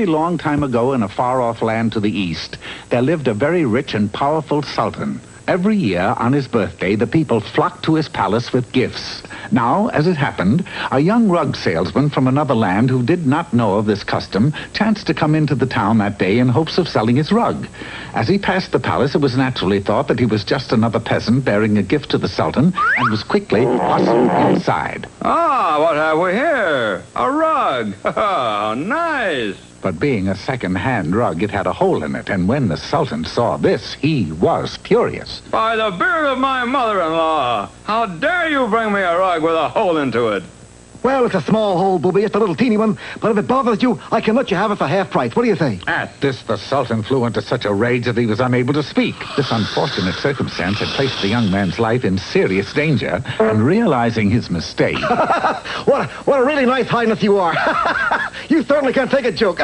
very long time ago in a far-off land to the east, there lived a very rich and powerful sultan. Every year, on his birthday, the people flocked to his palace with gifts. Now, as it happened, a young rug salesman from another land who did not know of this custom chanced to come into the town that day in hopes of selling his rug. As he passed the palace, it was naturally thought that he was just another peasant bearing a gift to the sultan and was quickly hustled inside. Ah, what have we here? A rug. Oh, nice. But being a second-hand rug, it had a hole in it, and when the sultan saw this, he was furious. By the beard of my mother-in-law, how dare you bring me a rug with a hole into it? Well, it's a small hole, booby. It's a little teeny one. But if it bothers you, I can let you have it for half price. What do you say? At this, the sultan flew into such a rage that he was unable to speak. This unfortunate circumstance had placed the young man's life in serious danger, and realizing his mistake... What a really nice highness you are. You certainly can't take a joke.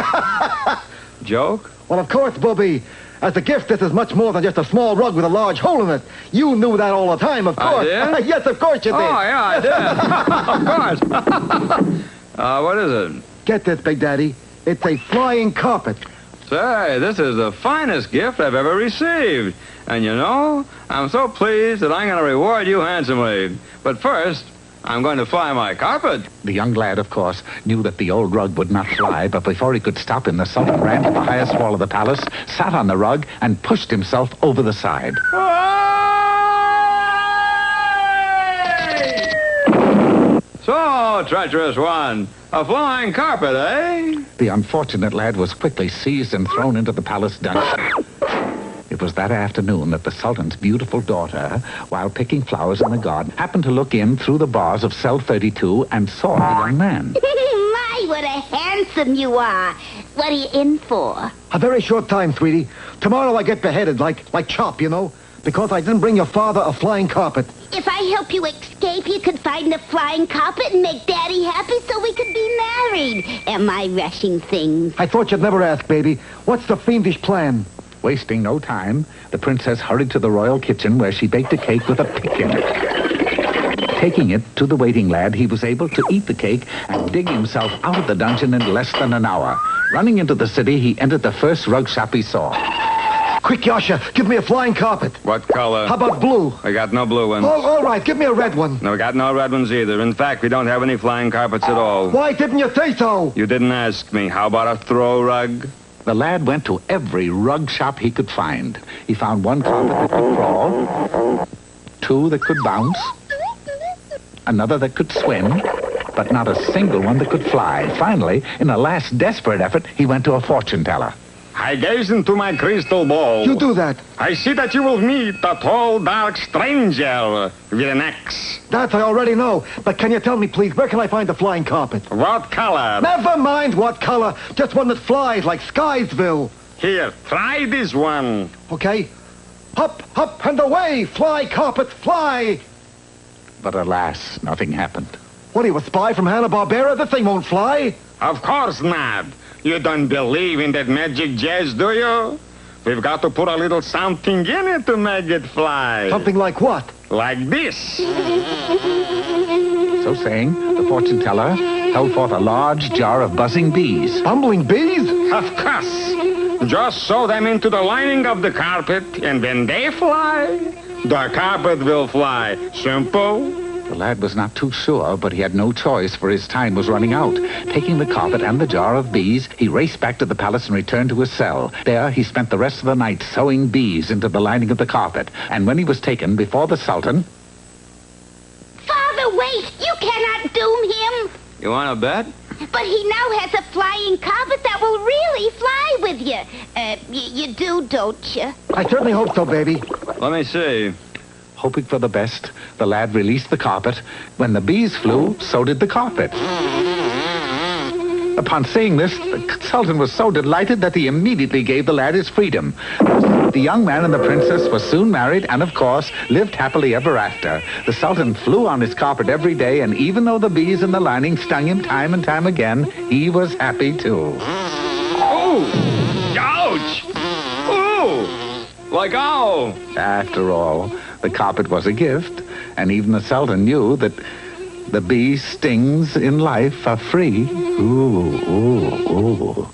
Joke? Well, of course, booby. As a gift, this is much more than just a small rug with a large hole in it. You knew that all the time, of course. I did? Yes, of course you did. Oh, yeah, I did. Of course. What is it? Get this, Big Daddy. It's a flying carpet. Say, this is the finest gift I've ever received. And you know, I'm so pleased that I'm going to reward you handsomely. But first, I'm going to fly my carpet. The young lad, of course, knew that the old rug would not fly, but before he could stop him, the sultan ran to the highest wall of the palace, sat on the rug, and pushed himself over the side. So, treacherous one, a flying carpet, eh? The unfortunate lad was quickly seized and thrown into the palace dungeon. It was that afternoon that the sultan's beautiful daughter, while picking flowers in the garden, happened to look in through the bars of cell 32 and saw the young man. My, what a handsome you are. What are you in for? A very short time, sweetie. Tomorrow I get beheaded, like Chop, you know, because I didn't bring your father a flying carpet. If I help you escape, you could find the flying carpet and make Daddy happy so we could be married. Am I rushing things? I thought you'd never ask, baby. What's the fiendish plan? Wasting no time, the princess hurried to the royal kitchen where she baked a cake with a pick in it. Taking it to the waiting lad, he was able to eat the cake and dig himself out of the dungeon in less than an hour. Running into the city, he entered the first rug shop he saw. Quick, Yasha, give me a flying carpet. What color? How about blue? I got no blue ones. All right, give me a red one. No, we got no red ones either. In fact, we don't have any flying carpets at all. Why didn't you say so? You didn't ask me. How about a throw rug? The lad went to every rug shop he could find. He found one carpet that could crawl, two that could bounce, another that could swim, but not a single one that could fly. Finally, in a last desperate effort, he went to a fortune teller. I gaze into my crystal ball. You do that. I see that you will meet a tall, dark stranger with an axe. That I already know. But can you tell me, please, where can I find the flying carpet? What color? Never mind what color. Just one that flies like Skysville. Here, try this one. Okay. Up, up, and away. Fly, carpet, fly. But alas, nothing happened. What are you, a spy from Hanna-Barbera? This thing won't fly. Of course not. You don't believe in that magic jazz, do you? We've got to put a little something in it to make it fly. Something like what? Like this. So saying, the fortune teller held forth a large jar of buzzing bees. Bumbling bees? Of course. Just sew them into the lining of the carpet, and when they fly, the carpet will fly. Simple. The lad was not too sure, but he had no choice, for his time was running out. Taking the carpet and the jar of bees, he raced back to the palace and returned to his cell. There, he spent the rest of the night sewing bees into the lining of the carpet. And when he was taken before the sultan... Father, wait! You cannot doom him! You want to bet? But he now has a flying carpet that will really fly with you. You do, don't you? I certainly hope so, baby. Let me see. Hoping for the best, the lad released the carpet. When the bees flew, so did the carpet. Upon seeing this, the sultan was so delighted that he immediately gave the lad his freedom. The young man and the princess were soon married and, of course, lived happily ever after. The sultan flew on his carpet every day, and even though the bees in the lining stung him time and time again, he was happy too. Oh! Ouch! Oh! Like ow! After all, the carpet was a gift, and even the sultan knew that the bee's stings in life are free. Ooh, ooh, ooh.